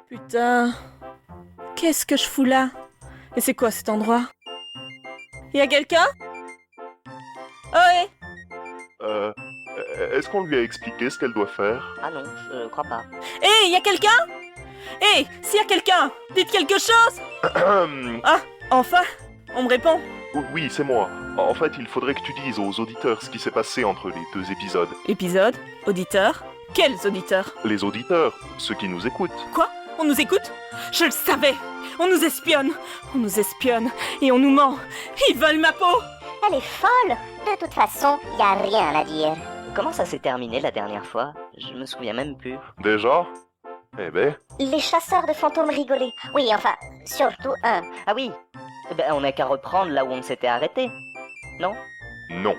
Putain, qu'est-ce que je fous là? Et c'est quoi cet endroit? Y'a quelqu'un? Oh, Est-ce qu'on lui a expliqué ce qu'elle doit faire? Ah non, je crois pas. hé, y'a quelqu'un? Hé, s'il y a quelqu'un, dites quelque chose! Ah, enfin, on me répond. Oui, c'est moi. En fait, il faudrait que tu dises aux auditeurs ce qui s'est passé entre les deux épisodes. Épisode, auditeur, quels auditeurs? Les auditeurs, ceux qui nous écoutent. Quoi? On nous écoute? Je le savais! On nous espionne! On nous espionne et on nous ment! Ils veulent ma peau! Elle est folle. De toute façon, y a rien à dire. Comment ça s'est terminé la dernière fois? Je me souviens même plus. Déjà? Eh ben, Les chasseurs de fantômes rigolaient. Oui, enfin, surtout un. Ah oui, ben, on n'a qu'à reprendre là où on s'était arrêté. Non? non.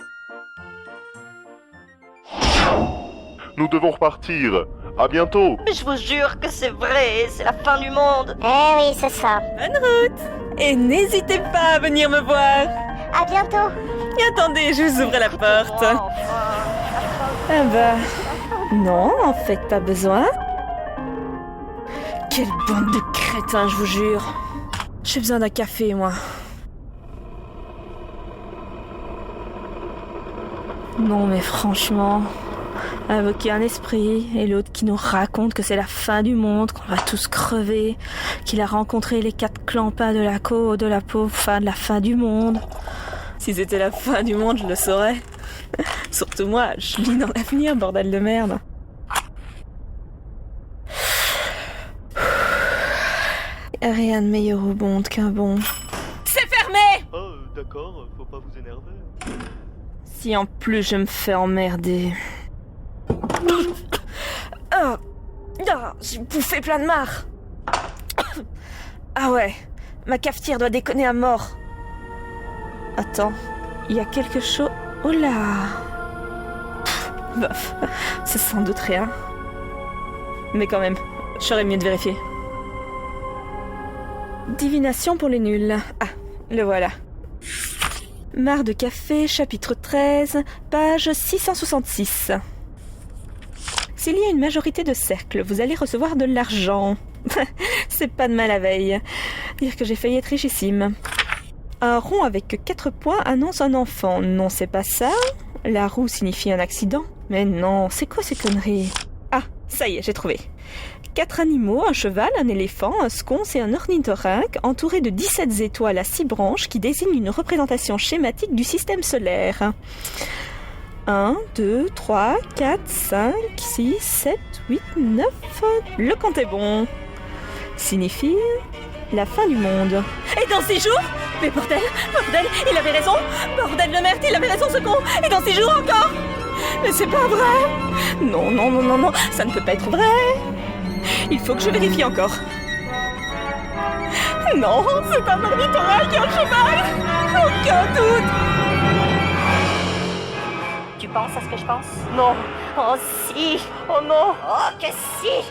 Nous devons repartir. À bientôt. Mais je vous jure que c'est vrai, c'est la fin du monde. Eh oui, c'est ça. Bonne route! Et n'hésitez pas à venir me voir! À bientôt. Et attendez, je vous ouvre la porte. Enfin. Ah bah... Non, en fait, pas besoin. Quelle bande de crétins, je vous jure. J'ai besoin d'un café, moi. Non, mais franchement... Invoquer un esprit et l'autre qui nous raconte que c'est la fin du monde, qu'on va tous crever, qu'il a rencontré les 4 clampins de la côte, de la pauvre fin de la fin du monde. Si c'était la fin du monde, je le saurais. Surtout moi, je lis dans l'avenir, bordel de merde. Rien de meilleur au monde qu'un bon. C'est fermé! Oh, d'accord, faut pas vous énerver. Si en plus je me fais emmerder. J'ai bouffé plein de marre. Ah ouais, ma cafetière doit déconner à mort. Attends, il y a quelque chose... Oh là! Bof, c'est sans doute rien. Mais quand même, j'aurais mieux de vérifier. Divination pour les nuls. Ah, le voilà. Marre de café, chapitre 13, page 666. S'il y a une majorité de cercles, vous allez recevoir de l'argent. C'est pas de mal la veille. Dire que j'ai failli être richissime. Un rond avec 4 points annonce un enfant. Non, c'est pas ça. La roue signifie un accident. Mais non, c'est quoi ces conneries? Ah, ça y est, j'ai trouvé. 4 animaux, un cheval, un éléphant, un sconce et un ornithorynque, entourés de 17 étoiles à 6 branches qui désignent une représentation schématique du système solaire. 1, 2, 3, 4, 5, 6, 7, 8, 9... Le compte est bon. Signifie la fin du monde. Et dans 6 jours? Mais bordel, il avait raison. Bordel de merde, il avait raison ce con. Et dans 6 jours encore? Mais c'est pas vrai. Non, ça ne peut pas être vrai. Il faut que je vérifie encore. Non, c'est un ornithorynque et un cheval. Aucun doute. Tu penses à ce que je pense? Non, Oh si! oh non. Oh que si!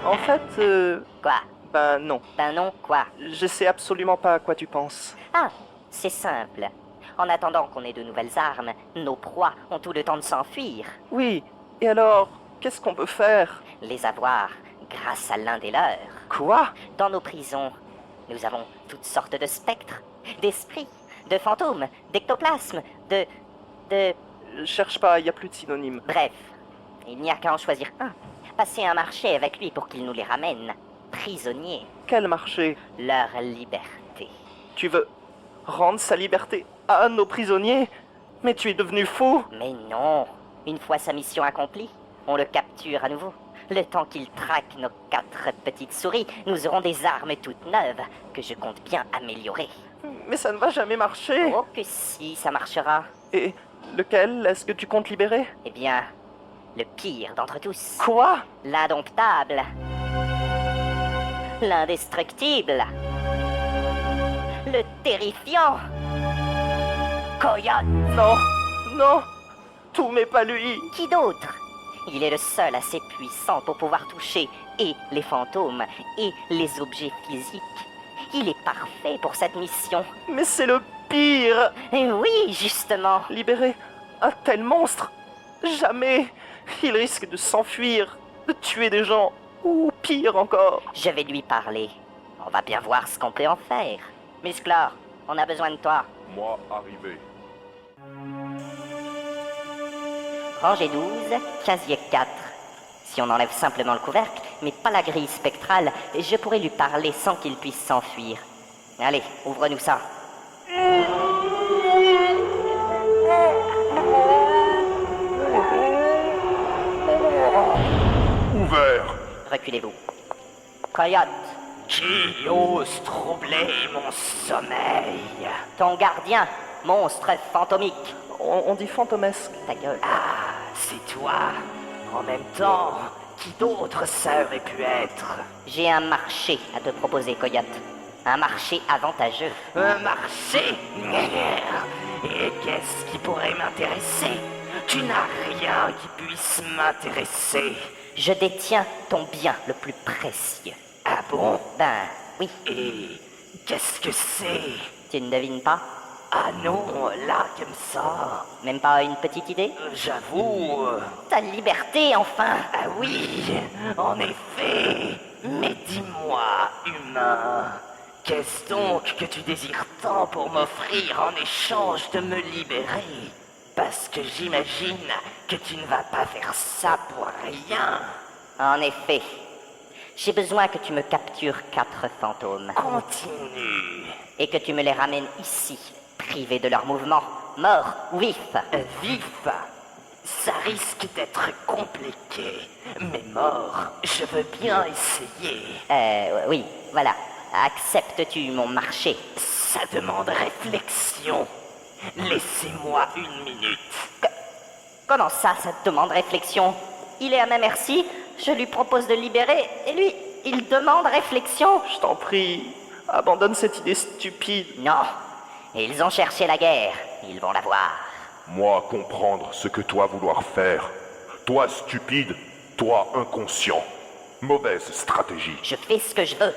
En fait, Quoi? ben non. Ben non, quoi? Je sais absolument pas à quoi tu penses. Ah, c'est simple. En attendant qu'on ait de nouvelles armes, nos proies ont tout le temps de s'enfuir. Oui, et alors, qu'est-ce qu'on peut faire? Les avoir grâce à l'un des leurs. Quoi? Dans nos prisons, nous avons toutes sortes de spectres, d'esprits, de fantômes, d'ectoplasmes, de... Cherche pas, y a plus de synonymes. Bref, il n'y a qu'à en choisir un. Passer un marché avec lui pour qu'il nous les ramène. Prisonniers, Quel marché? leur liberté. Tu veux rendre sa liberté à nos prisonniers? Mais tu es devenu fou! Mais non, une fois sa mission accomplie, on le capture à nouveau. Le temps qu'il traque nos 4 petites souris, nous aurons des armes toutes neuves que je compte bien améliorer. Mais ça ne va jamais marcher! Oh que si, ça marchera. Et lequel est-ce que tu comptes libérer? Eh bien, le pire d'entre tous. Quoi? L'indomptable. L'indestructible. Le terrifiant. Coyote. Non! Non! Tout mais pas lui! Qui d'autre? Il est le seul assez puissant pour pouvoir toucher et les fantômes et les objets physiques. Il est parfait pour cette mission. Mais c'est le pire! Et oui, justement. Libérer un tel monstre? Jamais! Il risque de s'enfuir, de tuer des gens, ou pire encore. Je vais lui parler. On va bien voir ce qu'on peut en faire. Musclor, on a besoin de toi. Moi, arrivé. Rangée 12, casier 4. Si on enlève simplement le couvercle, mais pas la grille spectrale, je pourrais lui parler sans qu'il puisse s'enfuir. Allez, ouvre-nous ça. Ouvert. Reculez-vous. Coyote, Qui ose troubler mon sommeil? ton gardien, monstre fantomique. On dit fantomesque. Ta gueule. C'est toi. En même temps, qui d'autre ça aurait pu être? J'ai un marché à te proposer, Coyote. Un marché avantageux. Un marché? Et qu'est-ce qui pourrait m'intéresser? Tu n'as rien qui puisse m'intéresser. Je détiens ton bien le plus précieux. Ah bon? Ben, oui, Et qu'est-ce que c'est? tu ne devines pas? Ah non, là, comme ça. Même pas une petite idée? J'avoue. Ta liberté, enfin! Ah oui, en effet. Mais dis-moi, humain, qu'est-ce donc que tu désires tant pour m'offrir en échange de me libérer? Parce que j'imagine que tu ne vas pas faire ça pour rien. En effet, j'ai besoin que tu me captures 4 fantômes Continue. et que tu me les ramènes ici, privés de leur mouvement, morts ou vifs. Vif, ça risque d'être compliqué. Mais mort, je veux bien essayer. Oui, voilà. Acceptes-tu mon marché? Ça demande réflexion. Laissez-moi une minute. Comment ça te demande réflexion? Il est à ma merci, je lui propose de le libérer, et lui, il demande réflexion? Je t'en prie, abandonne cette idée stupide. Non, ils ont cherché la guerre, ils vont la voir. Moi, comprendre ce que toi vouloir faire. Toi, stupide. Toi, inconscient. Mauvaise stratégie. Je fais ce que je veux.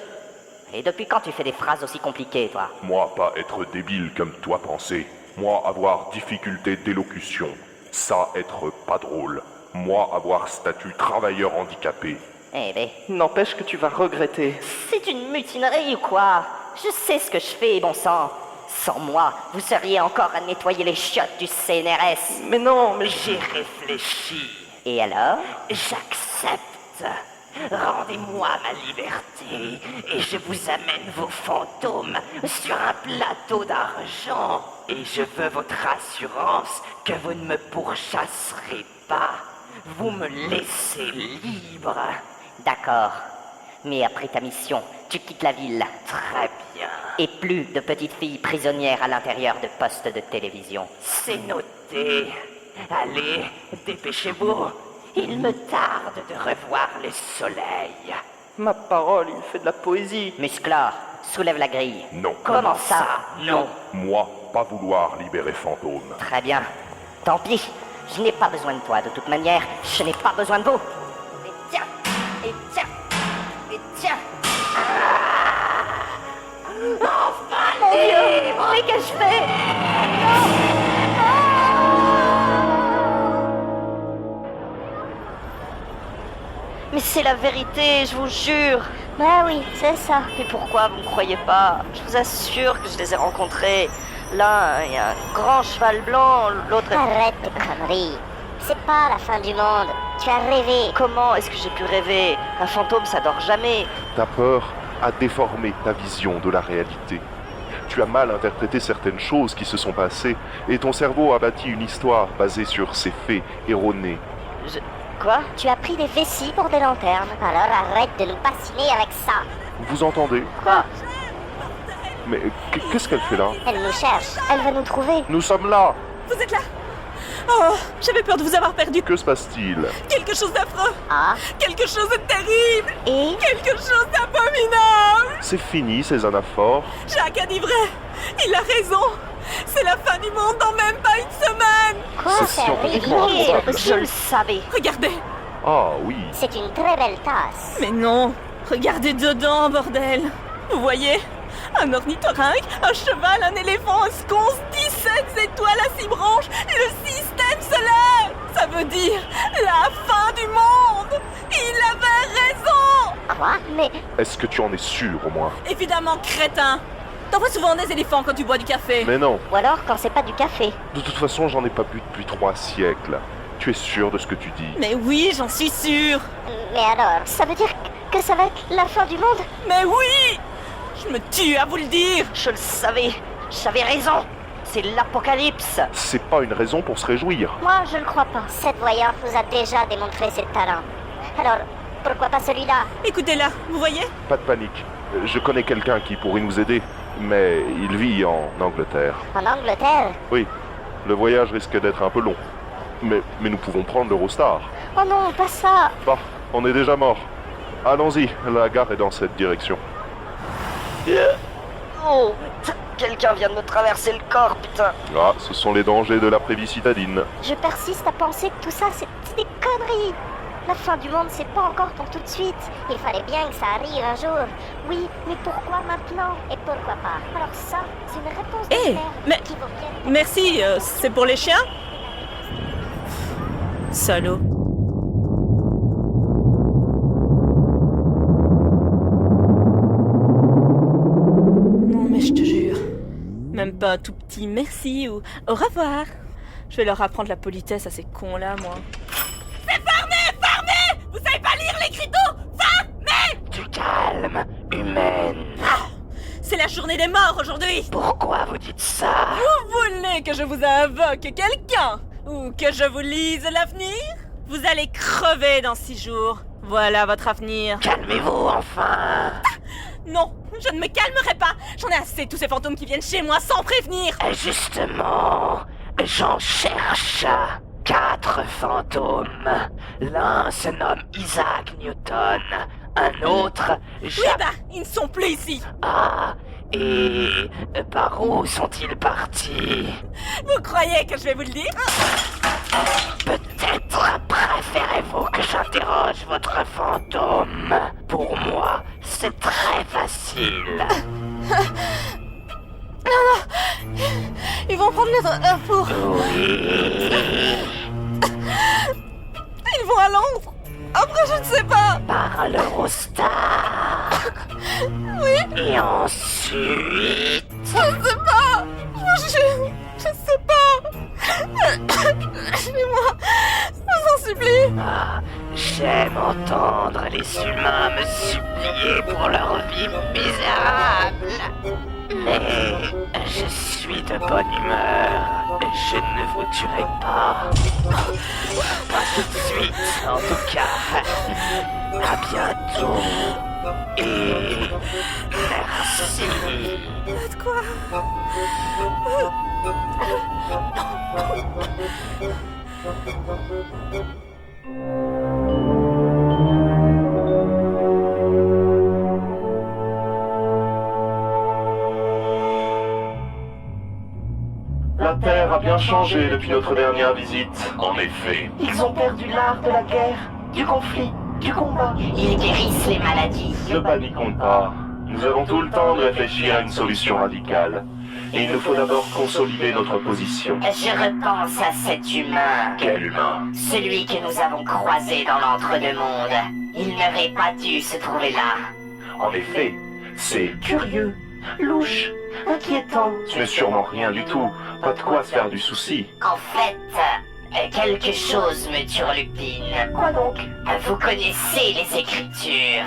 Et depuis quand tu fais des phrases aussi compliquées, toi? Moi, pas être débile comme toi penser. Moi, avoir difficulté d'élocution. Ça, être pas drôle. Moi, avoir statut travailleur handicapé. Eh ben, N'empêche que tu vas regretter. c'est une mutinerie ou quoi? Je sais ce que je fais, bon sang. Sans moi, vous seriez encore à nettoyer les chiottes du CNRS. Mais non, mais j'ai réfléchi. Et alors? J'accepte. Rendez-moi ma liberté et je vous amène vos fantômes sur un plateau d'argent. Et je veux votre assurance que vous ne me pourchasserez pas. Vous me laissez libre. D'accord. Mais après ta mission, tu quittes la ville. Très bien. Et plus de petites filles prisonnières à l'intérieur de postes de télévision. C'est noté. Allez, dépêchez-vous. Il me tarde de revoir le soleil. Ma parole, il fait de la poésie. Musclor, soulève la grille. Non. Comment ça? Non. Moi, pas vouloir libérer fantôme. Très bien. Tant pis. Je n'ai pas besoin de toi. De toute manière, je n'ai pas besoin de vous. Et tiens. Et tiens. Et tiens. Enfin, Mon Dieu! Mais qu'ai-je fait? Mais c'est la vérité, je vous jure. Bah oui, c'est ça. Mais pourquoi vous me croyez pas? Je vous assure que je les ai rencontrés. L'un, il y a un grand cheval blanc, l'autre... Arrête tes conneries. C'est pas la fin du monde. Tu as rêvé. Comment est-ce que j'ai pu rêver? Un fantôme, ça dort jamais. Ta peur a déformé ta vision de la réalité. Tu as mal interprété certaines choses qui se sont passées et ton cerveau a bâti une histoire basée sur ces faits erronés. Quoi? Tu as pris des vessies pour des lanternes. Alors arrête de nous bassiner avec ça. Vous entendez? Quoi? Mais qu'est-ce qu'elle fait là? Elle nous cherche. Elle va nous trouver. Nous sommes là! Vous êtes là? Oh, j'avais peur de vous avoir perdu. Que se passe-t-il? Quelque chose d'affreux. Ah. Quelque chose de terrible. Et Quelque chose d'abominable. C'est fini ces anaphores? Jacques a dit vrai. Il a raison. C'est la fin du monde dans même pas une semaine. quoi? C'est C'est scientifiquement ridicule. improbable. Je le savais. Regardez. Ah oui. C'est une très belle tasse. Mais non. Regardez dedans, bordel. Vous voyez? Un ornithorynque, un cheval, un éléphant, un sconce, 17 étoiles à 6 branches, et le système solaire! Ça veut dire la fin du monde! Il avait raison! Quoi? Mais Est-ce que tu en es sûr au moins? Évidemment, crétin! T'en vois souvent des éléphants quand tu bois du café. Mais non, ou alors quand c'est pas du café. de toute façon j'en ai pas bu depuis 3 siècles. Tu es sûr de ce que tu dis? Mais oui, j'en suis sûre! Mais alors, ça veut dire que ça va être la fin du monde? Mais oui! Je me tue à vous le dire! Je le savais, j'avais raison. C'est l'apocalypse. C'est pas une raison pour se réjouir. Moi, je ne crois pas. Cette voyante nous a déjà démontré ses talents. Alors, pourquoi pas celui-là? Écoutez-la, vous voyez? Pas de panique. Je connais quelqu'un qui pourrait nous aider, mais il vit en Angleterre. En Angleterre? Oui, le voyage risque d'être un peu long. Mais nous pouvons prendre l'Eurostar. Oh non, pas ça! Bah, on est déjà mort. Allons-y, la gare est dans cette direction. Oh, quelqu'un vient de me traverser le corps, putain. Ah, ce sont les dangers de la prévie citadine. Je persiste à penser que tout ça, c'est des conneries! La fin du monde, c'est pas encore pour tout de suite. Il fallait bien que ça arrive un jour. Oui, mais pourquoi maintenant? Et pourquoi pas? Alors ça, c'est une réponse de Eh, merde mais- qui vaut bien... Merci, c'est pour les chiens? Salaud. Non mais je te jure, même pas un tout petit merci ou au revoir. Je vais leur apprendre la politesse à ces cons-là, moi. C'est fermé! Fermé! Vous savez pas lire l'écriteau? Fermé! Du calme, humaine. C'est la journée des morts aujourd'hui! Pourquoi vous dites ça? Vous voulez que je vous invoque quelqu'un? Ou que je vous lise l'avenir? Vous allez crever dans 6 jours. Voilà votre avenir. Calmez-vous enfin. Non, je ne me calmerai pas. J'en ai assez de tous ces fantômes qui viennent chez moi sans prévenir. Justement, j'en cherche 4 fantômes. L'un se nomme Isaac Newton, un autre Oui bah, ils ne sont plus ici. Ah, et par où sont-ils partis? Vous croyez que je vais vous le dire? Peut-être préférez-vous que j'interroge votre fantôme. Pour moi, c'est très facile. Ils vont prendre un four. Oui, Ils vont à Londres. Après, je ne sais pas. par l'Eurostar. Oui, Et ensuite... je ne sais pas. Je sais pas. Aidez-moi. Je vous en supplie. Ah, j'aime entendre les humains me supplier pour leur vie misérable. Mais je suis de bonne humeur. Je ne vous tuerai pas. Pas tout de suite, en tout cas. À bientôt. Et merci. Faites quoi? La Terre a bien changé depuis notre dernière visite. En effet. Ils ont perdu l'art de la guerre, du conflit, du combat. Ils guérissent les maladies. Ne paniquons pas. Nous avons tout le temps de réfléchir à une solution radicale. Et il nous faut d'abord consolider notre position. Je repense à cet humain. Quel humain? Celui que nous avons croisé dans l'entre-deux-mondes. Il n'aurait pas dû se trouver là. En effet, c'est Curieux, louche, inquiétant. Ce n'est sûrement rien du tout. Pas de quoi se faire du souci. En fait, quelque chose me turlupine. Quoi donc? Vous connaissez les Écritures.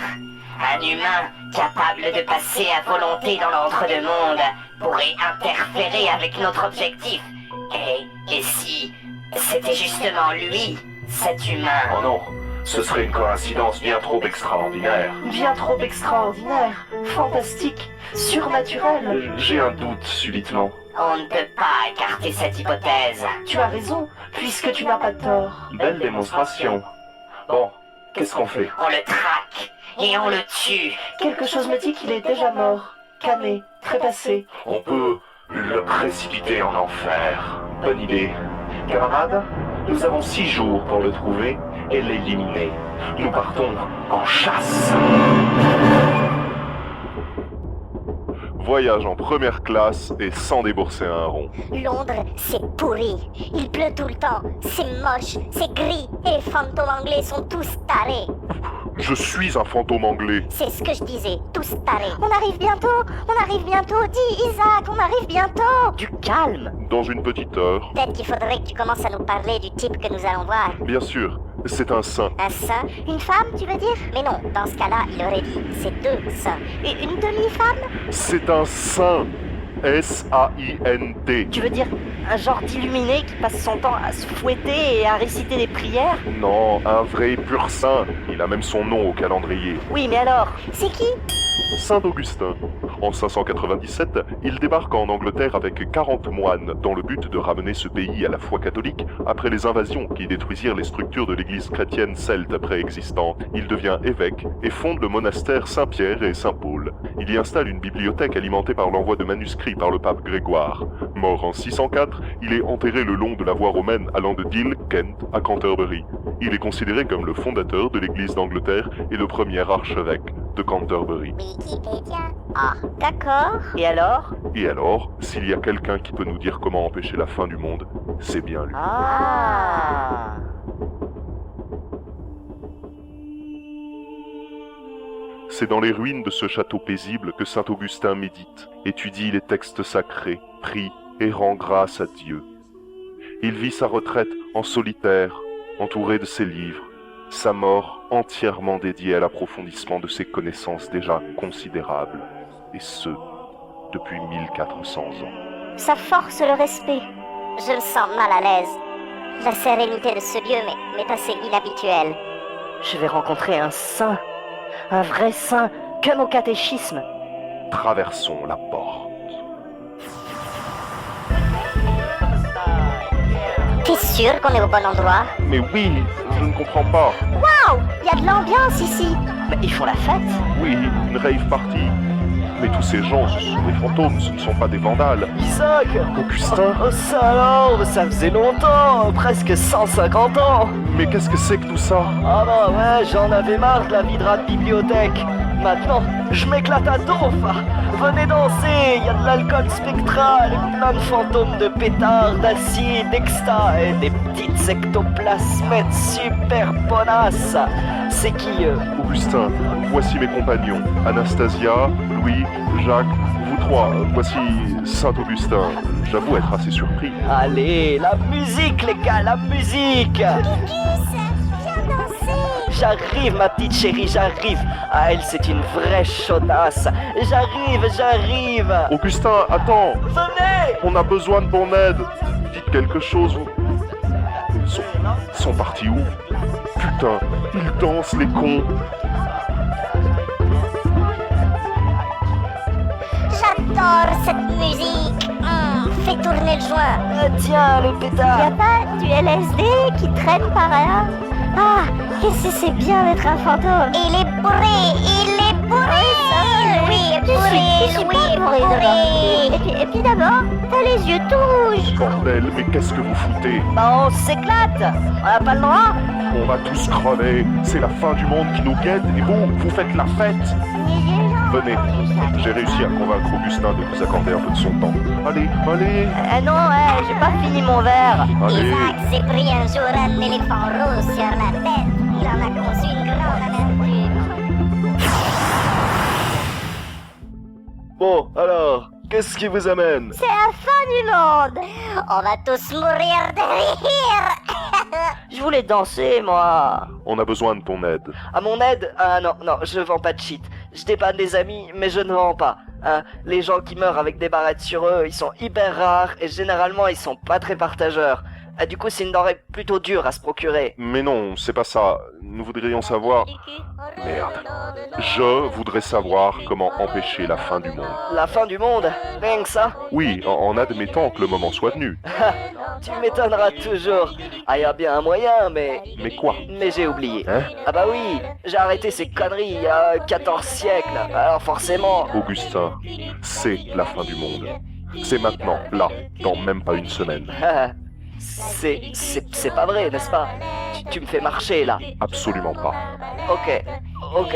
Un humain capable de passer à volonté dans l'entre-deux-mondes pourrait interférer avec notre objectif. Et si c'était justement lui, cet humain? Oh non, ce serait une coïncidence bien trop extraordinaire. Bien trop extraordinaire, fantastique, surnaturel. J'ai un doute subitement. On ne peut pas écarter cette hypothèse. Tu as raison, puisque tu n'as pas tort. Belle démonstration. Bon, qu'est-ce qu'on fait? On le traque et on le tue. Quelque chose me dit qu'il est déjà mort, camé, trépassé. On peut le précipiter en enfer. Bonne idée. Camarades, nous avons 6 jours pour le trouver et l'éliminer. Nous partons en chasse. Voyage en première classe et sans débourser un rond. Londres, c'est pourri. Il pleut tout le temps. C'est moche, c'est gris. Et les fantômes anglais sont tous tarés. Je suis un fantôme anglais. C'est ce que je disais, tous tarés. On arrive bientôt. Dis, Isaac, on arrive bientôt. Du calme. Dans une petite heure. Peut-être qu'il faudrait que tu commences à nous parler du type que nous allons voir. Bien sûr, c'est un saint. Un saint? Une femme, tu veux dire? Mais non, dans ce cas-là, il aurait dit, c'est deux saints. Et une demi-femme? C'est un saint. S-A-I-N-T. Tu veux dire un genre d'illuminé qui passe son temps à se fouetter et à réciter des prières? Non, un vrai pur saint. Il a même son nom au calendrier. Oui, mais alors? C'est qui? Saint Augustin. En 597, il débarque en Angleterre avec 40 moines dans le but de ramener ce pays à la foi catholique après les invasions qui détruisirent les structures de l'église chrétienne celte préexistante. Il devient évêque et fonde le monastère Saint-Pierre et Saint-Paul. Il y installe une bibliothèque alimentée par l'envoi de manuscrits par le pape Grégoire. Mort en 604, il est enterré le long de la voie romaine allant de Deal, Kent, à Canterbury. Il est considéré comme le fondateur de l'église d'Angleterre et le premier archevêque de Canterbury. Wikipédia. Ah, d'accord. Et alors? Et alors, s'il y a quelqu'un qui peut nous dire comment empêcher la fin du monde, c'est bien lui. Ah. C'est dans les ruines de ce château paisible que saint Augustin médite, étudie les textes sacrés, prie et rend grâce à Dieu. Il vit sa retraite en solitaire, entouré de ses livres, sa mort entièrement dédiée à l'approfondissement de ses connaissances déjà considérables, et ce, depuis 1400 ans. Ça force le respect. Je me sens mal à l'aise. La sérénité de ce lieu m'est assez inhabituelle. Je vais rencontrer un saint. Un vrai saint, comme au catéchisme. Traversons la porte. T'es sûr qu'on est au bon endroit? Mais oui, je ne comprends pas. Waouh! Il y a de l'ambiance ici. Mais ils font la fête. Oui, une rave party. Mais tous ces gens, ce sont des fantômes, ce ne sont pas des vandales. Isaac! Augustin? Oh ça alors, ça faisait longtemps, presque 150 ans! Mais qu'est-ce que c'est que tout ça? Ah bah ouais, j'en avais marre de la vie de rat de bibliothèque. Maintenant, je m'éclate à donf. Venez danser, il y a de l'alcool spectral, plein de fantômes de pétards, d'acide, d'exta et des petites ectoplasmettes super bonasses. C'est qui Augustin, voici mes compagnons. Anastasia, Louis, Jacques, vous trois. Voici Saint-Augustin. J'avoue être assez surpris. Allez, la musique les gars, la musique! Viens danser. J'arrive ma petite chérie, j'arrive. Ah elle c'est une vraie chaudasse. J'arrive. Augustin, attends! Venez! On a besoin de ton aide. Dites quelque chose. Ils sont partis où? Putain, ils dansent les cons. J'adore cette musique. Fais tourner le joint. Tiens le Y a pétard. pas du LSD qui traîne par là? Ah, qu'est-ce que c'est bien d'être un fantôme. Il est bourré. Oui, bourré. Et puis d'abord, t'as les yeux tout rouges. Bordel, mais qu'est-ce que vous foutez? Bah on s'éclate. On n'a pas le droit. On va tous crever. C'est la fin du monde qui nous guette et vous faites la fête. Venez, j'ai réussi à convaincre Augustin de vous accorder un peu de son temps. Allez. Non, j'ai pas fini mon verre. Allez. Isaac s'est pris un jour un éléphant rose sur la tête. Il en a conçu une grande amertume. Bon alors, qu'est-ce qui vous amène? C'est la fin du monde. On va tous mourir de rire. Je voulais danser, moi. On a besoin de ton aide. À mon aide? Ah non, je vends pas de shit. Je dépanne des amis, mais je ne vends pas. Hein, les gens qui meurent avec des barrettes sur eux, ils sont hyper rares et généralement ils sont pas très partageurs. Du coup, c'est une denrée plutôt dure à se procurer. Mais non, c'est pas ça. Nous voudrions savoir... Merde. Je voudrais savoir comment empêcher la fin du monde. La fin du monde? Rien que ça? Oui, en admettant que le moment soit venu. Tu m'étonneras toujours. Ah, y a bien un moyen, mais quoi? Mais j'ai oublié. Hein? Ah bah oui, j'ai arrêté ces conneries il y a 14 siècles. Alors forcément... Augustin, c'est la fin du monde. C'est maintenant, là, dans même pas une semaine. C'est pas vrai, n'est-ce pas? Tu me fais marcher, là. Absolument pas. Ok, Ok,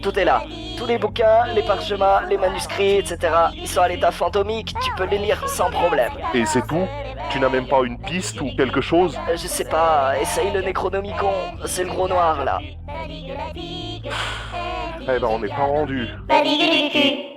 tout est là. Tous les bouquins, les parchemins, les manuscrits, etc. Ils sont à l'état fantomique, tu peux les lire sans problème. Et c'est tout? Tu n'as même pas une piste ou quelque chose? Je sais pas, essaye le Necronomicon, c'est le gros noir là. Eh ben on n'est pas rendu. La Ligue du cul.